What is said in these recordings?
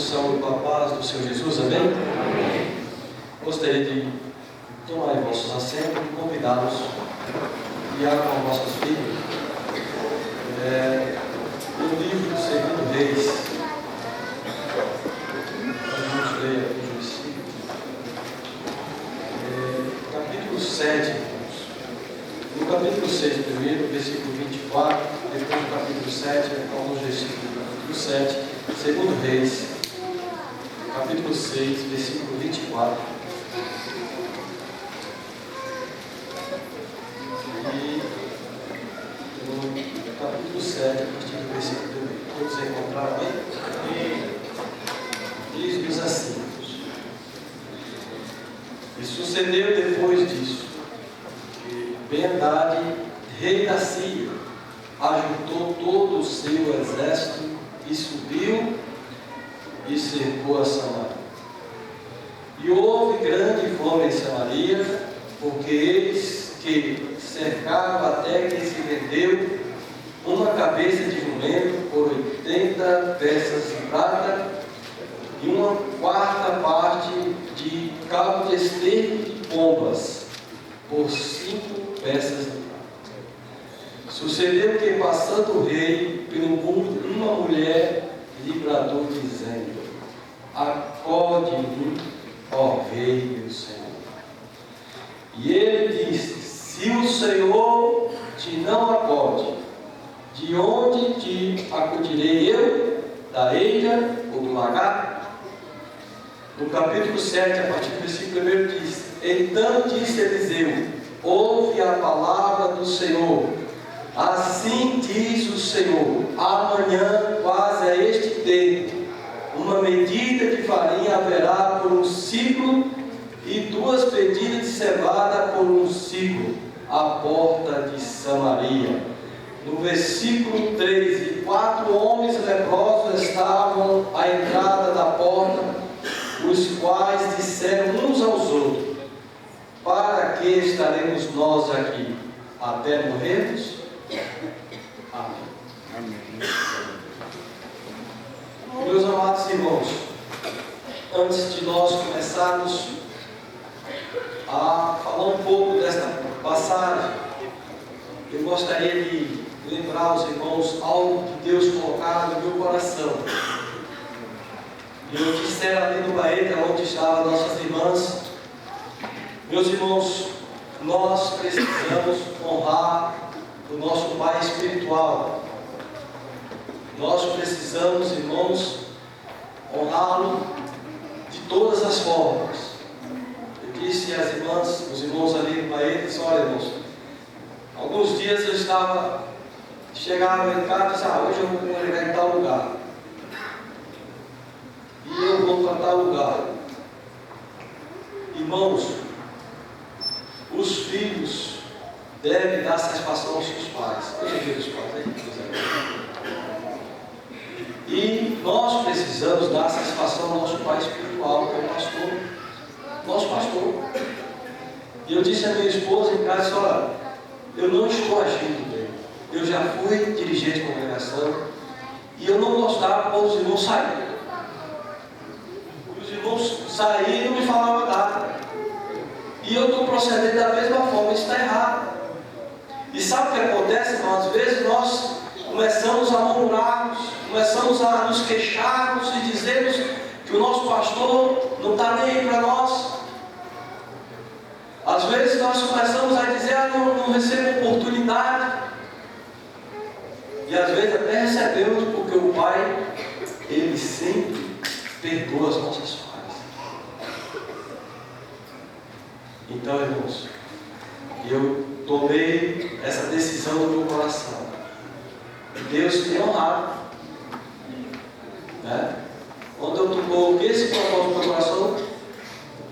saúde com a paz do Senhor Jesus, amém? Amém. Gostaria de tomar em vossos assentos e convidá-los a guiar com nossas Bíblias no livro do Segundo Reis. Vamos ler aqui o versículo. Capítulo 7. No capítulo 6, primeiro, versículo 24, depois do capítulo 7, alguns versículos do capítulo 7, Segundo Reis, capítulo 6, versículo 24. E no capítulo 7, a partir do versículo 1. Todos encontraram aí? Diz-nos assim: E sucedeu depois disso, que Ben-Hadad, rei da Síria, ajuntou todo o seu exército e subiu e cercou a Samaria. E houve grande fome em Samaria, porque eles que cercaram até que se vendeu uma cabeça de jumento por 80 peças de prata e uma quarta parte de cabo de esterco de pombas por 5 peças de prata. Sucedeu que, passando o rei pelo mundo, uma mulher lhe bradou, dizendo: Acode-me, ó rei meu Senhor. E ele disse: Se o Senhor te não acode, de onde te acudirei eu? Da eira ou do lagar? No capítulo 7, a partir do versículo 1, diz: Então disse Eliseu: Ouve a palavra do Senhor. Assim diz o Senhor: Amanhã, quase a este tempo, uma medida de farinha haverá por um ciclo, e 2 medidas de cevada por um ciclo, à porta de Samaria. No versículo 3: E 4 homens leprosos estavam à entrada da porta, os quais disseram uns aos outros: Para que estaremos nós aqui? Até morrermos? Amém. Meus amados irmãos, antes de nós começarmos a falar um pouco desta passagem, eu gostaria de lembrar aos irmãos algo que Deus colocou no meu coração. Eu disse ali no baeta onde estavam nossas irmãs: meus irmãos, nós precisamos honrar o nosso pai espiritual. Nós precisamos, irmãos, honrá-lo de todas as formas. Eu disse às irmãs, os irmãos ali no baeta, disse: olha, irmãos, alguns dias eu chegava em casa e disse: hoje eu vou congregar em tal lugar. E eu vou para tal lugar. Irmãos, os filhos devem dar satisfação aos seus pais. Hoje é dia dos pais, né? E nós precisamos dar satisfação ao nosso pai espiritual, que é o pastor, nosso pastor. E eu disse à minha esposa em casa: olha, eu não estou agindo bem. Eu já fui dirigente de congregação e eu não gostava quando os irmãos saíam. Os irmãos saíam e não me falavam nada. E eu estou procedendo da mesma forma. Isso está errado. E sabe o que acontece, irmão? Às vezes nós começamos a murmurarmos, começamos a nos queixarmos e dizermos que o nosso pastor não está nem aí para nós. Às vezes nós começamos a dizer: não recebo oportunidade. E às vezes até recebemos, porque o Pai, Ele sempre perdoa as nossas falhas. Então, irmãos, eu tomei essa decisão no meu coração. Deus tem honrado, né? Quando eu coloquei esse propósito no meu coração,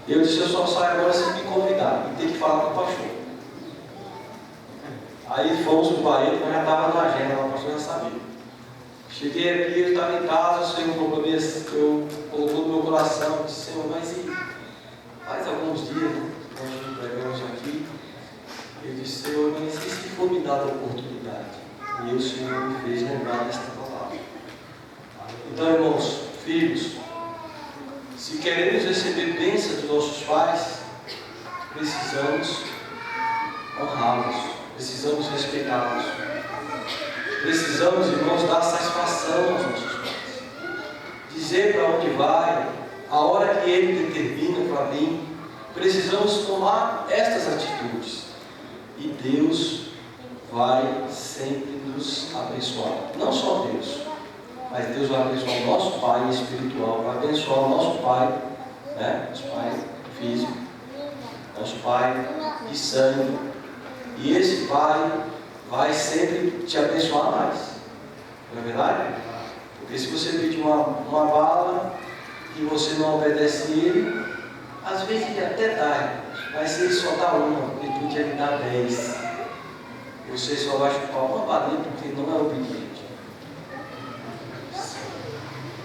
eu disse: eu só saio agora se me convidar, e tem que falar com o pastor. Aí fomos para o Bahia, mas já estava na agenda, o pastor já sabia. Cheguei aqui, eu estava em casa, o Senhor compromisso, eu colocou no meu coração, eu disse: Senhor, mas faz alguns dias, né? Nós pregamos aqui. Eu disse: Senhor, mas e se for me dada a oportunidade? E o Senhor me fez lembrar desta palavra. Então, irmãos, filhos, queremos receber bênçãos dos nossos pais, precisamos honrá-los, precisamos respeitá-los, precisamos, irmãos, dar satisfação aos nossos pais, dizer para onde vai, a hora que ele determina para vir. Precisamos tomar estas atitudes e Deus vai sempre nos abençoar. Não só Deus, mas Deus vai abençoar o nosso Pai espiritual, vai abençoar o nosso Pai, né? Nosso Pai físico, nosso Pai de sangue. E esse Pai vai sempre te abençoar mais. Não é verdade? Porque se você pedir uma bala e você não obedece ele, às vezes ele até dá, mas se ele só dá uma, ele podia lhe dar 10. Você só vai chupar uma balinha porque não é obediente.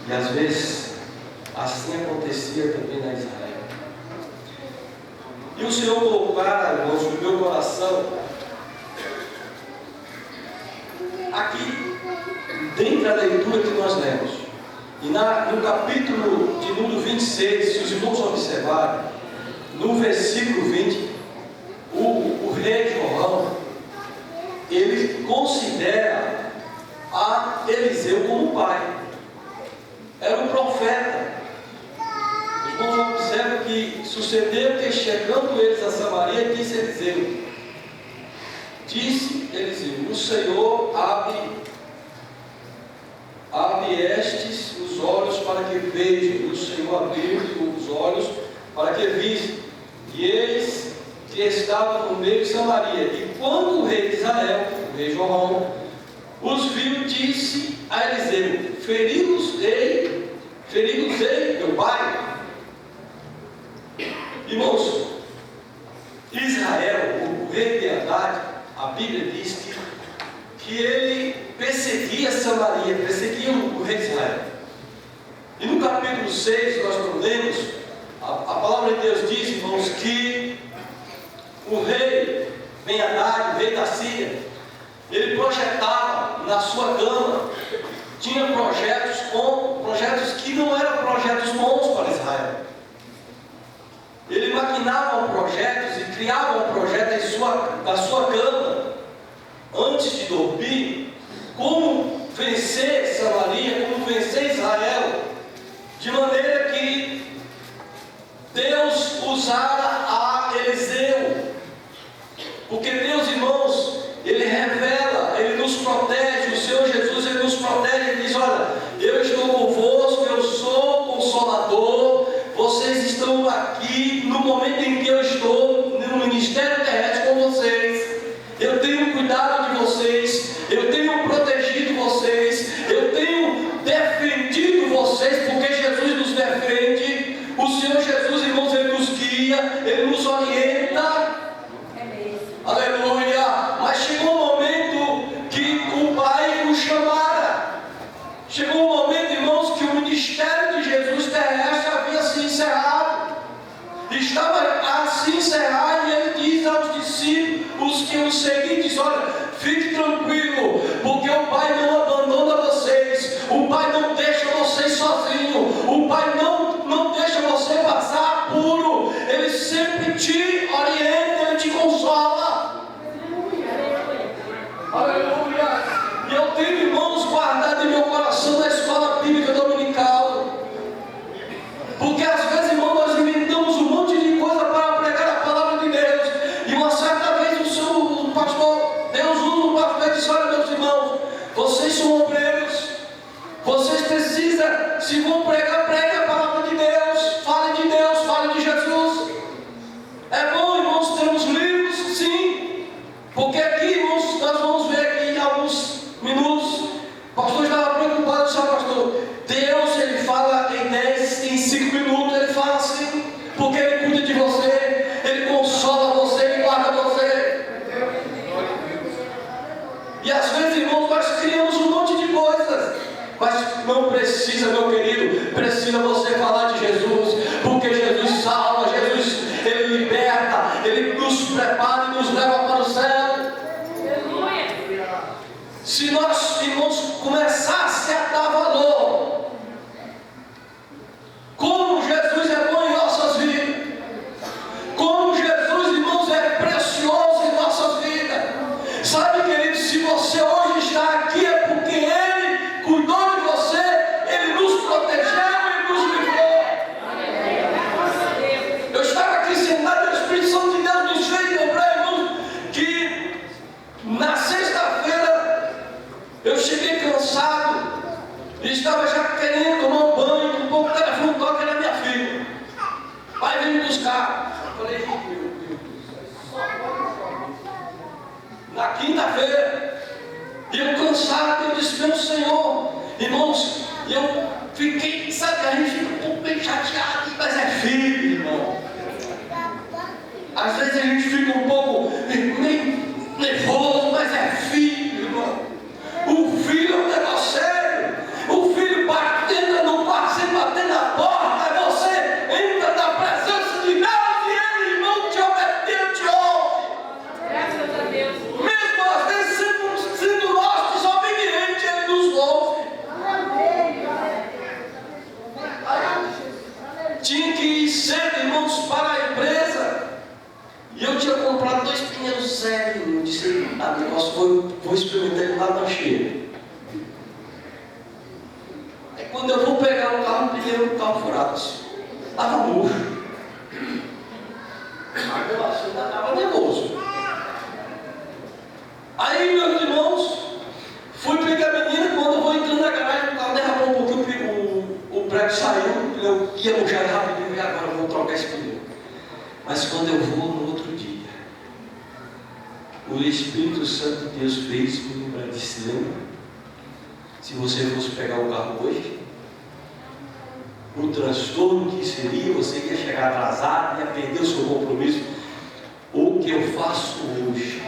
E às vezes, assim acontecia também na Israel. E o Senhor colocou, irmãos, no meu coração, aqui, dentro da leitura que nós lemos, e no capítulo de número 26, se os irmãos observarem, no versículo 20, o rei Jorão, ele considera a Eliseu como pai. Era um profeta. Os irmãos observam que sucedeu que, chegando eles a Samaria, disse Eliseu, o Senhor abre estes os olhos para que vejam. E o Senhor abriu os olhos para que vissem. E eis que estava no meio de Samaria. E quando o rei de Israel, o rei Jorão, os viu, disse a Eliseu: feri-los-ei, meu pai. Irmãos, Israel, o rei de Haddad, a Bíblia diz que ele perseguia Samaria, perseguia o rei de Israel. E no capítulo 6 nós lemos, a palavra de Deus diz, irmãos, que o rei Ben-Hadad, o rei da Síria, ele projetava na sua cama, tinha projetos que não eram projetos bons para Israel. Ele maquinava projetos e criava um projeto na sua cama, antes de dormir, como vencer Samaria, como vencer Israel, de maneira que Deus usara a Eliseu, porque Deus, irmãos, Ele revela, Ele nos protege. O Senhor Jesus, Ele nos protege. Ele diz: olha, eu estou convosco, eu sou o Consolador. Vocês estão aqui no momento em que eu estou no ministério terrestre com vocês. Eu tenho cuidado de vocês, eu tenho protegido vocês, eu tenho defendido vocês, porque Jesus nos defende. O Senhor Jesus, irmãos, Ele nos guia, Ele nos orienta. Aleluia! Mas chegou um momento que o Pai o chamara. Chegou um momento, irmãos, que o ministério de Jesus terrestre havia se encerrado. Estava a se encerrar, e Ele diz aos discípulos que o seguem, diz: olha, fique tranquilo, porque o Pai não abandona vocês, o Pai não deixa vocês sozinhos, o Pai não deixa você passar apuro, Ele sempre te orienta, Ele te consola. Aleluia! E eu tenho, irmãos, guardado em meu coração da escola bíblica dominical, porque às vezes, irmãos, nós inventamos um monte de coisa para pregar a palavra de Deus. E uma certa vez o pastor, Deus usa o pastor e disse: olha, meus irmãos, vocês são obreiros, vocês precisam, se vão pregar, pregue a palavra de Deus, fale de Jesus. É bom, irmãos, termos livros, sim, porque aqui, irmãos, nós vamos ver aqui em alguns minutos, o pastor estava preocupado, sabe, pastor, Deus, Ele fala em 5 minutos, Ele fala assim, porque Ele cuida de você, Ele consola você, Ele guarda você. E às vezes, irmãos, nós criamos um monte de coisas, mas não precisa, meu querido, precisa você falar de Jesus, porque Jesus salva, Jesus, Ele liberta, Ele nos prepara e nos leva para o céu. Se nós, irmãos, começasse a dar valor, como Jesus a gente fica um pouco bem chateado, mas é filho, irmão. Às vezes a gente fica um pouco meio nervoso, mas é filho, irmão. O filho é um negócio sério. O filho batendo no quarto, sem bater na porta, você entra na presença de Deus e ele, irmão, te obedece, te ouve. Graças a Deus. Mesmo às vezes sendo nós desobedientes, ele nos ouve. Tinha que ir cedo, irmãos, para a empresa. E eu tinha comprado 2 pneus sérios. Eu disse, negócio, vou experimentar ele lá na cheia. Aí quando eu vou pegar o carro, o pneu estava furado. Estava murcho. Mas eu ainda estava nervoso. Aí, meus irmãos, fui pegar a menina. Quando eu vou entrando na garagem, o carro derrapou um pouquinho, o breque saiu. Eu ia murchar rapidinho e agora eu vou trocar esse pneu. Mas quando eu vou no outro dia, o Espírito Santo de Deus fez me lembrar de se lembra? Se você fosse pegar o carro hoje, o transtorno que seria, você ia chegar atrasado, ia perder o seu compromisso. O que eu faço hoje?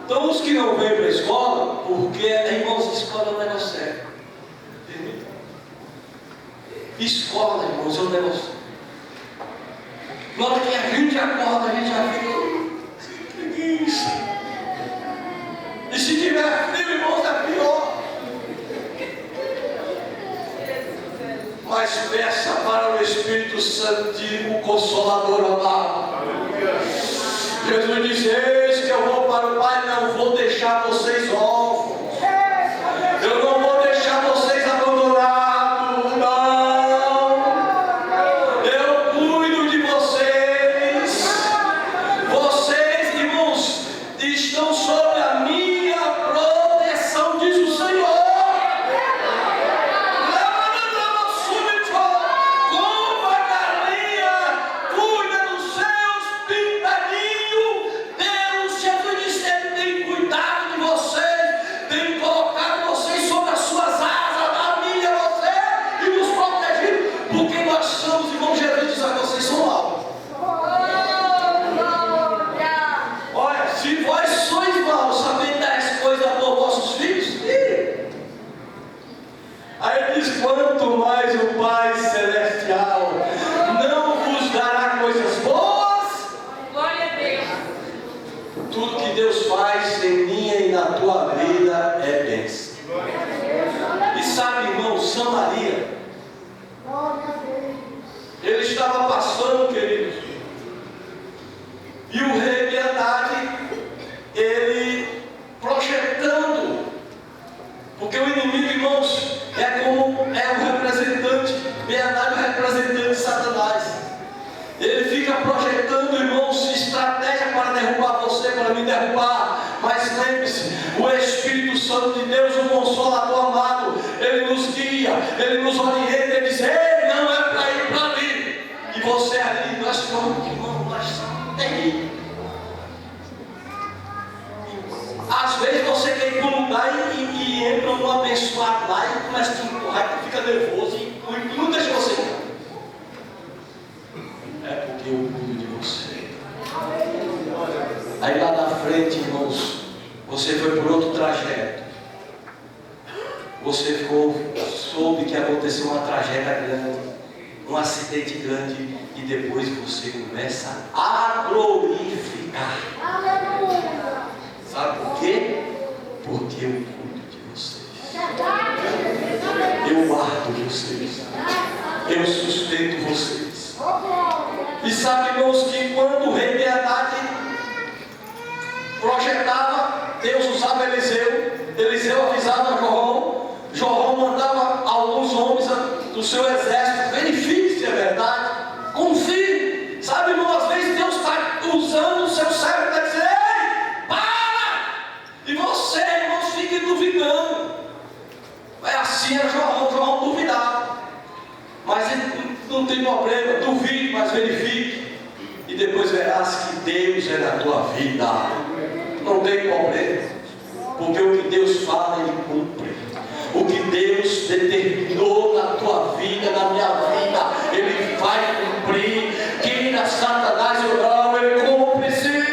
Então os que não vêm para a escola, porque irmãos, escola é um negócio sério. Entendeu? Escola, irmãos, é um negócio sério. Na hora que a gente acorda, a gente já fica, que é isso? E se tiver frio, irmãos, é pior. Mas peça para o Espírito Santo, o Consolador amado. Jesus disse, eis que eu vou para o Pai, não vou deixar vocês órfãos. Eu não vou deixar vocês abandonados, não. Eu cuido de vocês. Vocês, irmãos, estão sob a minha proteção, diz o Senhor. Como a galinha cuida dos seus pintadinhos, Jesus disse, ele tem cuidado de vocês, tem colocado vocês sobre as suas asas, da minha você e nos protegido, porque nós somos, irmão. Jesus diz a vocês, são alvos. Olha, se vós sois maus, sabendo das coisas por vossos filhos, aí diz, quanto mais o Pai Celestial não vos dará coisas boas. Glória a Deus. Tudo que Deus faz em minha e na tua vida é bênção. E sabe, irmão, Samaria, ele estava passando, queridos, e o rei Ben-Hadad, ele projetando, porque o inimigo, irmãos, é o representante, Ben-Hadad é o representante de Satanás. Ele fica projetando, irmãos, estratégia para derrubar você, para me derrubar. Mas lembre-se, o Espírito Santo de Deus, o Consolador amado, ele nos guia, ele nos orienta, ele diz, ei, não é para ir para ali. E você ali, nós somos, irmão, nós somos terríveis. Às vezes você quer ir para um lugar e entra um abençoado lá e começa a te empurrar, e fica nervoso e não deixa você ir. É porque eu cuido de você. Aí lá na frente, irmãos, você foi por outro trajeto. Você soube que aconteceu uma tragédia grande, um acidente grande, e depois você começa a glorificar. Sabe por quê? Porque eu cuido de vocês. Eu guardo vocês. eu sustento vocês. E sabe, irmãos, que quando o rei Bel-Hadad projetava, Deus usava Eliseu avisava Jorão mandava alguns homens do seu exército, verifique se é verdade, confie. Sabe, irmão, às vezes Deus está usando o seu cérebro para dizer: ei, para! E você, irmãos, fique duvidando. É assim, Jorão duvidava. Mas não tem problema, duvide, mas verifique. E depois verás que Deus é na tua vida. Não tem problema. Porque o que Deus fala, Ele cumpre. O que Deus determinou na tua vida, na minha vida, Ele vai cumprir. Queira Satanás ou não, Ele cumpre sim.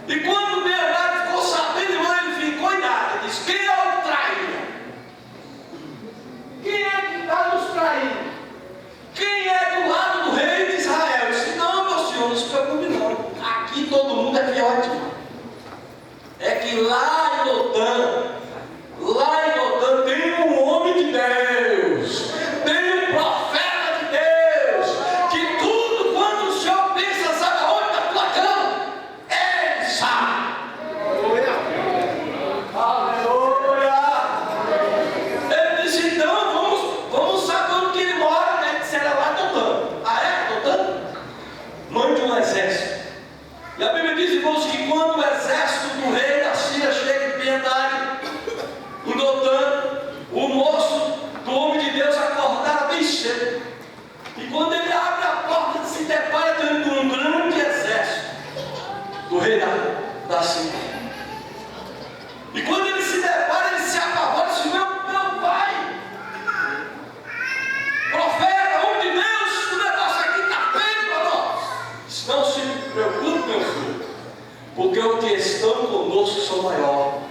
E quando Bel-Hadad ficou sabendo, ele ficou irado. Ele disse: quem é o traíra? Quem é que está nos traindo? Quem é do lado do rei de Israel? Eu disse: não, meu senhor, não se preocupe não. Aqui todo mundo é fiel a ti. É que lá em Dotã tem um homem de Deus, tem um profeta de Deus, que tudo quando o senhor pensa, sabe aonde está a tua cama? Ele sabe. Aleluia! Ele disse: então vamos saber onde que ele mora, né? Que será lá em Dotã. Ah, é? Dotã? Mande um exército. E a Bíblia diz, irmãos, que quando o exército do rei da Síria chega em Bel-Hadad, em Dotã, o moço do homem de Deus acordara bem cedo. E quando ele abre a porta, ele se depara dentro de um grande exército do rei da Síria. E quando ele se depara, ele se apavora e diz: meu pai, profeta, homem de Deus, o negócio aqui está feio para nós. Diz: não se preocupe, meu filho, porque os que estão conosco são maiores.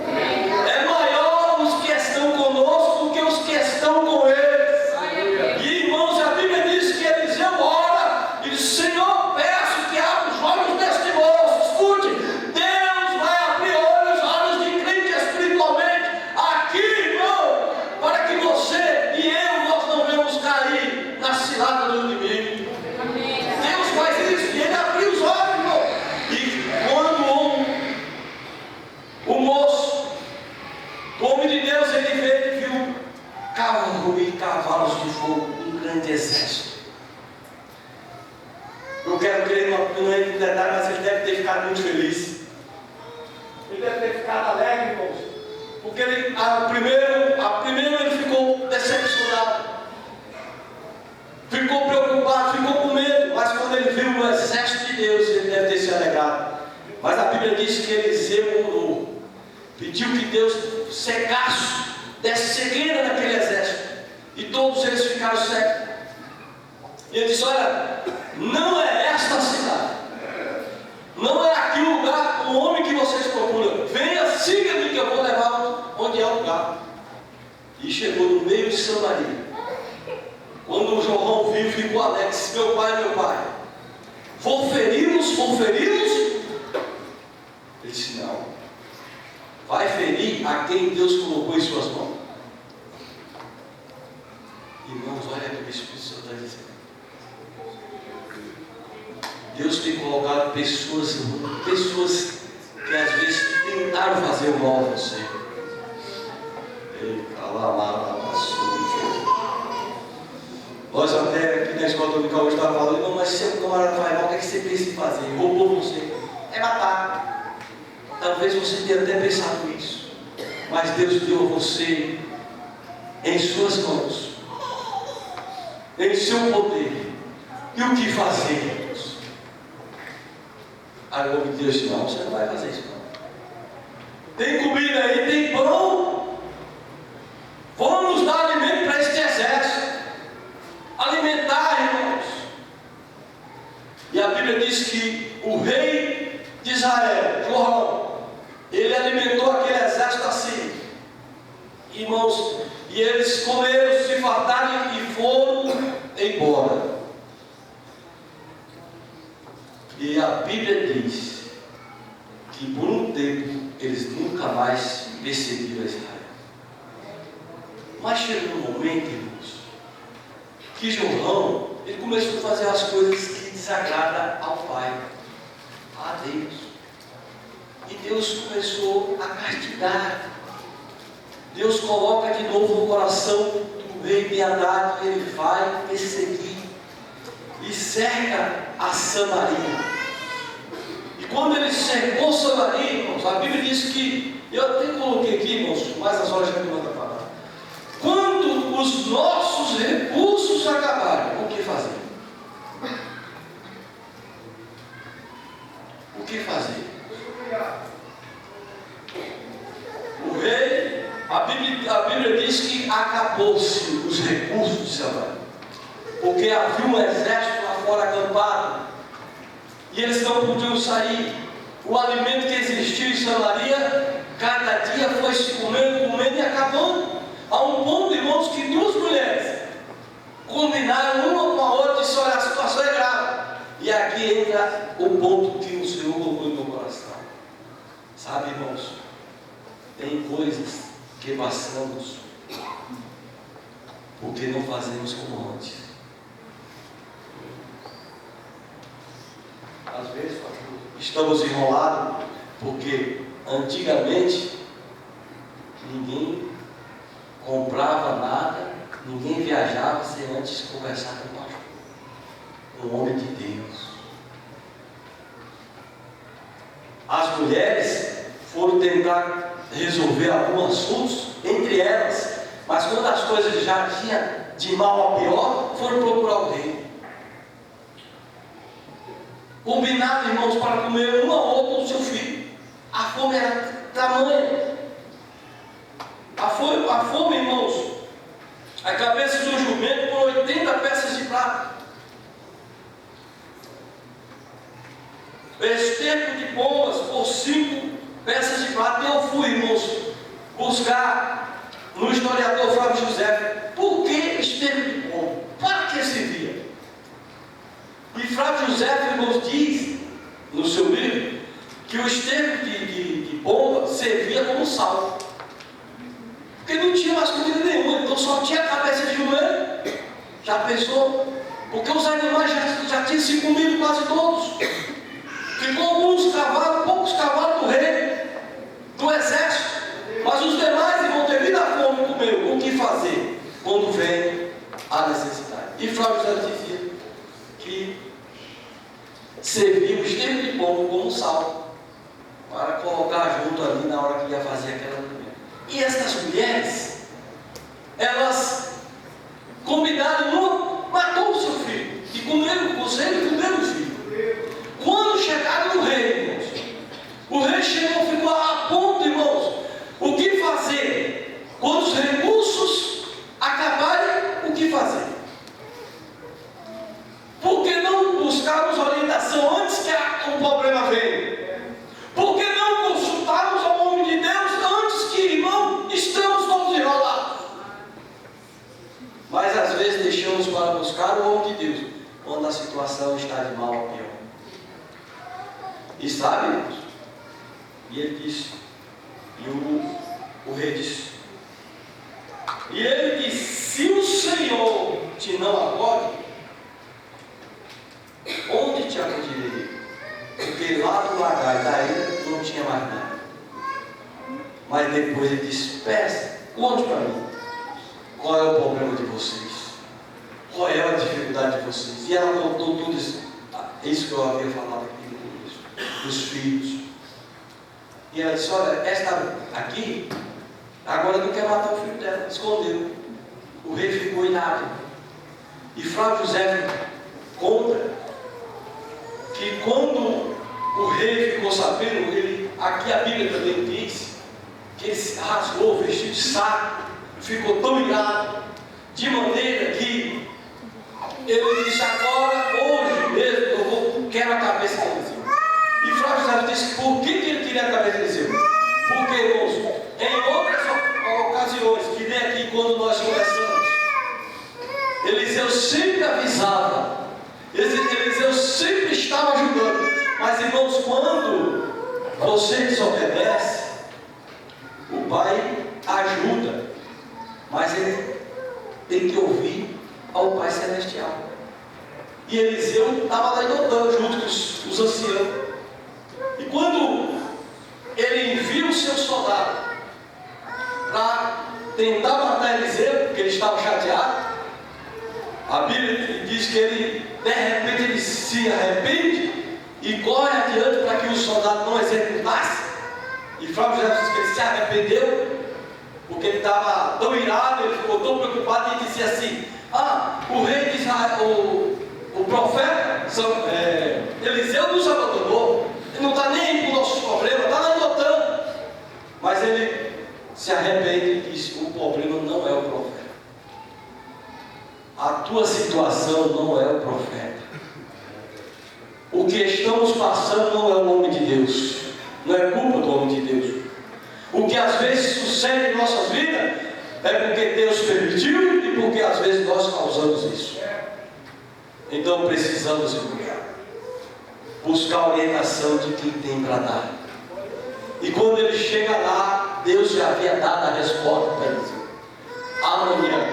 É maior os que estão conosco do que os que estão com eles. E irmãos, a Bíblia diz que Eliseu ora e diz: Senhor, peço que abra os olhos deste moço. Escute, Deus vai abrir os olhos de crente espiritualmente aqui, irmão, para que você e eu, nós não venhamos cair na cilada do inimigo. Deus faz isso, e Ele abriu os olhos, irmão. E quando o moço, o homem de Deus, ele veio e viu cavalo e cavalos de fogo, um grande exército. Eu quero que ele não entre em detalhe, mas ele deve ter ficado muito feliz. Ele deve ter ficado alegre, irmãos. Porque primeiro ele ficou decepcionado. Ficou preocupado, ficou com medo. Mas quando ele viu o exército de Deus, ele deve ter se alegrado. Mas a Bíblia diz que Eliseu orou, pediu que Deus secasse, desse cegueira naquele exército. E todos eles ficaram cegos. E ele disse: olha, não é esta a cidade, não é aqui o lugar, o homem que vocês procuram. Venha, siga-me que eu vou levar onde é o lugar. E chegou no meio de Samaria. Quando o Jorão viu, ficou alegre. Disse: meu pai, vou feri-los? Ele disse: não, vai ferir a quem Deus colocou em suas mãos. Irmãos, olha o que o Espírito Santo está dizendo. Deus tem colocado pessoas que às vezes tentaram fazer o mal a você. Nós até aqui na escola dominical hoje estava falando: não, mas se o camarada faz mal, o que é que você pensa em fazer? Roubou você? É matar. Talvez você tenha até pensado isso, mas Deus deu a você em suas mãos, em seu poder. E o que fazer, irmãos? Aí o homem de Deus disse: não, você não vai fazer isso não. Tem comida aí, tem pão. Vamos dar alimento para este exército. Alimentar, irmãos. E a Bíblia diz que o rei de Israel, Jorão, ele alimentou aquele exército assim, irmãos, e eles comeram, se fartaram e foram embora. E a Bíblia diz que por um tempo eles nunca mais perseguiram Israel. Mas chegou um momento, irmãos, que Jorão, ele começou a fazer as coisas que desagradam ao Pai, a Deus. E Deus começou a castigar. Deus coloca de novo no coração do rei Ben-Hadad, e ele vai perseguir e cerca a Samaria. E quando ele cercou Samaria, irmãos, a Bíblia diz que, eu até coloquei aqui, irmãos, mas as horas já me mandam falar. Quando os nossos recursos acabarem, o que fazer? O que fazer? O rei, a Bíblia diz que acabou-se os recursos de Samaria, porque havia um exército lá fora acampado, e eles não podiam sair. O alimento que existia em Samaria, cada dia foi se comendo e acabando, a um ponto, irmãos, que duas mulheres combinaram uma com a outra e disseram: olha, a situação é grave. E aqui entra o ponto que o Senhor colocou no meu coração. Sabe, irmãos, tem coisas que passamos porque não fazemos como antes. Às vezes estamos enrolados porque antigamente ninguém comprava nada, ninguém viajava sem antes conversar com o pastor, um homem de Deus. As mulheres foram tentar resolver alguns assuntos entre elas, mas quando as coisas já tinham de mal a pior, foram procurar o rei. Combinado, irmãos, para comer uma ou outra com seu filho. A fome era tamanha. A fome, irmãos, a cabeça de um jumento por 80 peças de prata. Esterco de pombas por 5 peças de prata. Eu fui, irmãos, buscar no historiador Flávio José, por que esterco de pomba? Para que servia? E Flávio José, irmãos, diz no seu livro que o esterco de pomba servia como sal, porque não tinha mais comida nenhuma, então só tinha a cabeça de jumento. Já pensou? Porque os animais já tinham se comido quase todos. Ficou alguns cavalos, poucos cavalos do rei, do exército, mas os demais, irmão, devido à fome, comeu. O que fazer quando vem a necessidade? E Flávio José dizia que servia o esterco de pombo como sal, para colocar junto ali na hora que ia fazer aquela alimento. E estas mulheres, elas combinaram, uma matou o seu filho, e comeram o conselho e comeram o filho. Quando chegaram no rei, irmãos, o rei chegou e ficou a ponto, irmãos, o que fazer? Quando os recursos acabarem, o que fazer? Por que não buscarmos orientação antes que o problema venha? Por que não consultarmos ao homem de Deus antes que, irmão, estamos todos enrolados? Mas às vezes deixamos para buscar o homem de Deus quando a situação está de mal a pior. E sabe, irmãos? E ele disse, e o rei disse, e ele disse: se o Senhor te não acode, onde te acudirei? Porque lá do lagar da ilha não tinha mais nada. Mas depois ele disse: peça, conte para mim qual é o problema de vocês, qual é a dificuldade de vocês. E ela contou tudo isso, isso que eu havia falado aqui no começo, dos filhos. E ela disse: olha, esta aqui agora não quer matar o filho dela, escondeu. O rei ficou irado. E Flávio José conta que quando o rei ficou sabendo, aqui a Bíblia também diz que ele se rasgou, vestido de saco, ficou tão irado, de maneira que ele disse: agora, hoje mesmo, eu quero a cabeça de Eliseu. E Flávio José disse: por que ele queria a cabeça de Eliseu? Porque, irmãos, em outras ocasiões, que nem aqui quando nós conversamos, Eliseu sempre avisava, Eliseu sempre estava ajudando. Mas, irmãos, quando você desobedece, o Pai ajuda. mas ele tem que ouvir ao Pai Celestial. E Eliseu estava lá em Dotã, junto com os anciãos. E quando ele envia o seu soldado para tentar matar Eliseu, porque ele estava chateado, a Bíblia diz que ele, de repente, ele se arrepende e corre adiante para que o soldado não executasse. E Flávio Jesus diz que ele se arrependeu, porque ele estava tão irado, ele ficou tão preocupado e dizia assim: o rei de Israel, o profeta Eliseu nos abandonou, ele não está nem aí com o nosso problema, está lá em Dotã. Mas ele se arrepende e diz: o problema não é o profeta, a tua situação não é o profeta, o que estamos passando não é o homem de Deus, não é culpa do homem de Deus. O que às vezes sucede em nossas vidas é porque Deus permitiu e porque às vezes nós causamos isso. Então precisamos buscar a orientação de quem tem para dar. E quando ele chega lá, Deus já havia dado a resposta para ele: amanhã.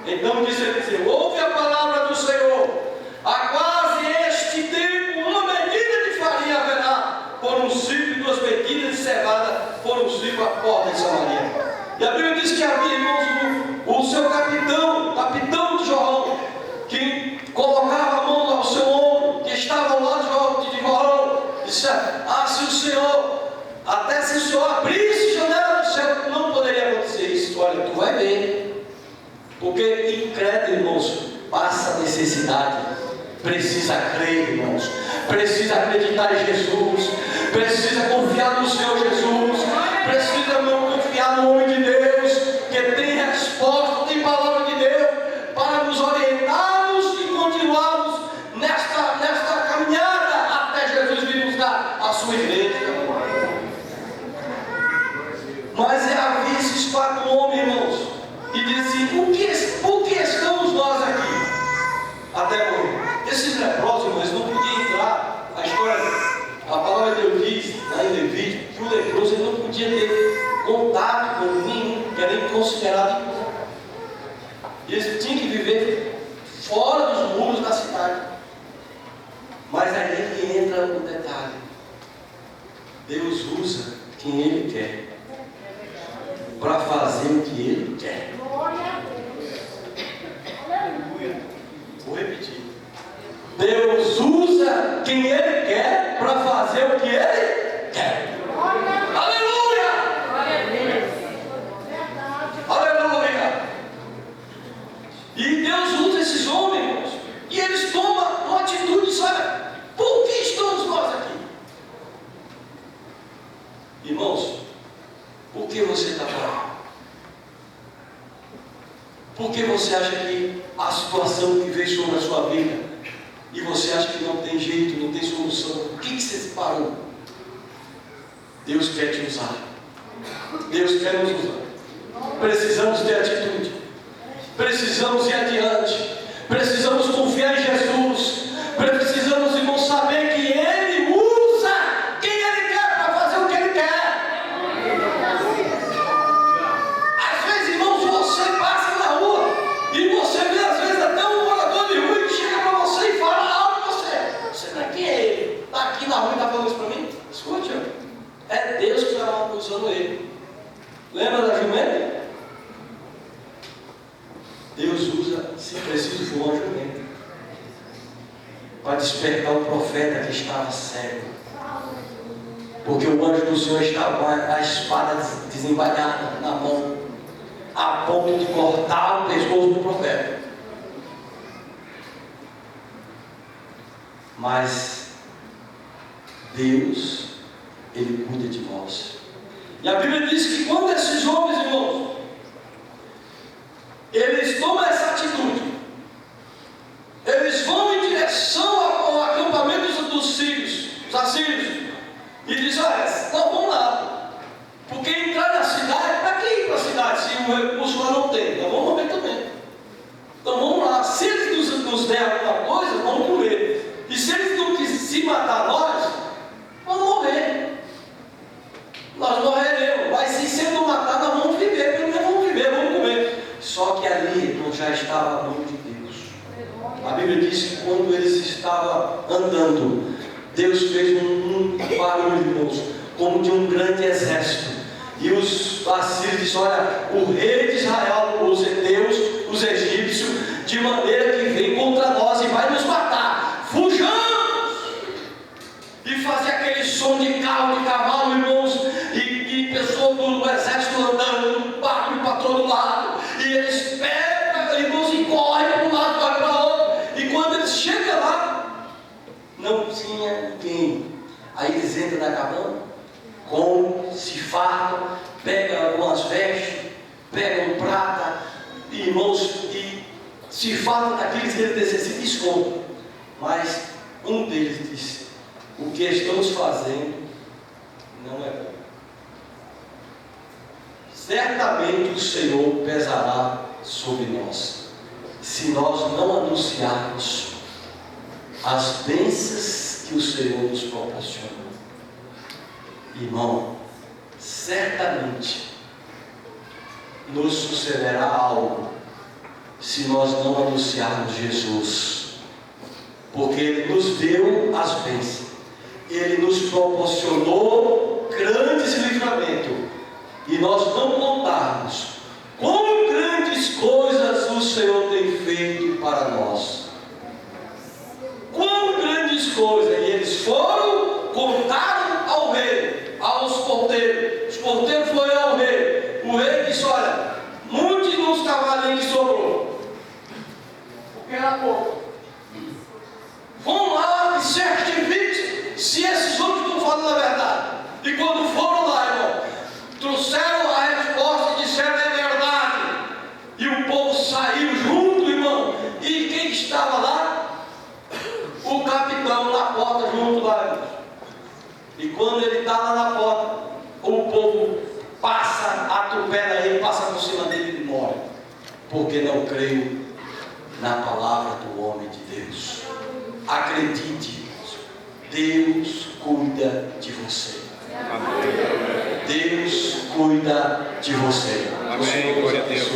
Então disse ele: ouve a palavra do Senhor, há quase este tempo uma medida de farinha haverá por um ciclo e 2 medidas de cevada por um ciclo à porta de Samaria. E a Bíblia diz que havia, irmãos, o seu capitão de João, que colocava a mão ao seu ombro, que estava ao lado de João, disse: se o Senhor, até se o Senhor abrisse janela do céu, não poderia acontecer isso. Olha, tu vai ver, porque incrédulo, irmãos, passa necessidade, precisa crer, irmãos, precisa acreditar em Jesus, precisa confiar no Senhor Jesus, precisa confiar no homem de Deus, que tem resposta, tem palavra de Deus, para nos orientarmos e continuarmos nesta caminhada até Jesus vir buscar a sua igreja. Mas havia esses 4 homens, irmãos, e diz assim: por que estamos nós aqui até morrer? Esses leprosos, irmãos, não podiam entrar. A história, a palavra de Deus diz lá em Levítico que o leproso ele não podia ter contato com ninguém, que era considerado impuro. E eles tinham que viver fora dos muros da cidade. Mas aí é que entra o detalhe: Deus usa quem Ele quer para fazer o que Ele quer. Vou repetir: Deus usa quem Ele quer para fazer o que Ele quer. Aleluia! Aleluia! E Deus usa esses homens, irmãos, e eles tomam uma atitude, sabe? Por que estamos nós aqui? Irmãos, por que você está parado? Por que você acha que a situação que veio sobre a sua vida e você acha que não tem jeito, não tem solução? Por que você parou? Deus quer te usar. Deus quer nos usar. Precisamos ter atitude. Precisamos ir adiante. Precisamos confiar em Jesus. Precisamos, irmãos, saber que Ele usa quem Ele quer para fazer o que Ele quer. Às vezes, irmãos, você passa na rua e você vê, às vezes, até um morador de rua que chega para você e fala algo para você. Você daqui é ele. Está aqui na rua e está falando isso para mim? Escute, é Deus que está usando ele. Lembra da jumenta? Deus usa, se preciso for uma jumenta, para despertar o profeta que estava cego. Porque o anjo do Senhor estava com a espada desembainhada na mão, a ponto de cortar o pescoço do profeta. Mas Deus, Ele cuida de nós. E a Bíblia diz que quando esses homens, irmãos, eles tomam essa atitude, eles vão em direção ao acampamento dos sírios, os assírios, e dizem: olha, não, vamos lá, porque entrar na cidade, para que ir para a cidade se o recurso lá não tem? Então vamos morrer também. Então vamos lá, se eles nos der alguma coisa, vamos comer, e se eles não se matar nós, vamos morrer. Nós morreremos, mas se ele não matar, nós vamos viver, pelo menos vamos viver, vamos comer. Só que ali não já estava a mão de Deus. A Bíblia diz que quando eles estavam andando, Deus fez um barulho, irmãos, como de um grande exército. E os assírios disseram: olha, o rei de Israel, os heteus, os egípcios, de maneira que vem contra nós e vai nos matar. Fujamos! E fazia aquele som de carro, de cavalo, irmãos, e pessoas do exército andando, barulho para todo lado. E eles pegam, irmãos, e correm para um lado, correm para o outro. E quando eles chegam lá, não tinha ninguém. Aí eles entram na cabana, comem, se fartam, pegam algumas vestes, pegam prata, irmãos, e se fartam daqueles que eles necessitam e escondem. Mas um deles disse: o que estamos fazendo não é bom. Certamente o Senhor pesará sobre nós, se nós não anunciarmos as bênçãos que o Senhor nos proporcionou. Irmão, certamente nos sucederá algo se nós não anunciarmos Jesus, porque Ele nos deu as bênçãos, Ele nos proporcionou grandes livramentos, e nós não contarmos quão grandes coisas o Senhor tem feito para nós. Quão grandes coisas! E eles foram, contaram ao rei, aos porteiros. Os porteiros foram ao rei. O rei disse: olha, muitos nos cavalinhos sobrou, porque era pouco. Vão lá e certifiquem se esses outros estão falando a verdade. E quando foram lá, irmão, trouxeram a resposta e disseram: é verdade. E o povo saiu junto, irmão. E quem estava lá? O capitão na porta, junto lá, irmão. E quando ele está lá na porta, o povo passa, atropela ele, passa por cima dele e ele morre, porque não creio na palavra do homem de Deus. Acredite, Deus cuida de você. Deus cuida de você. Amém. Glória a Deus.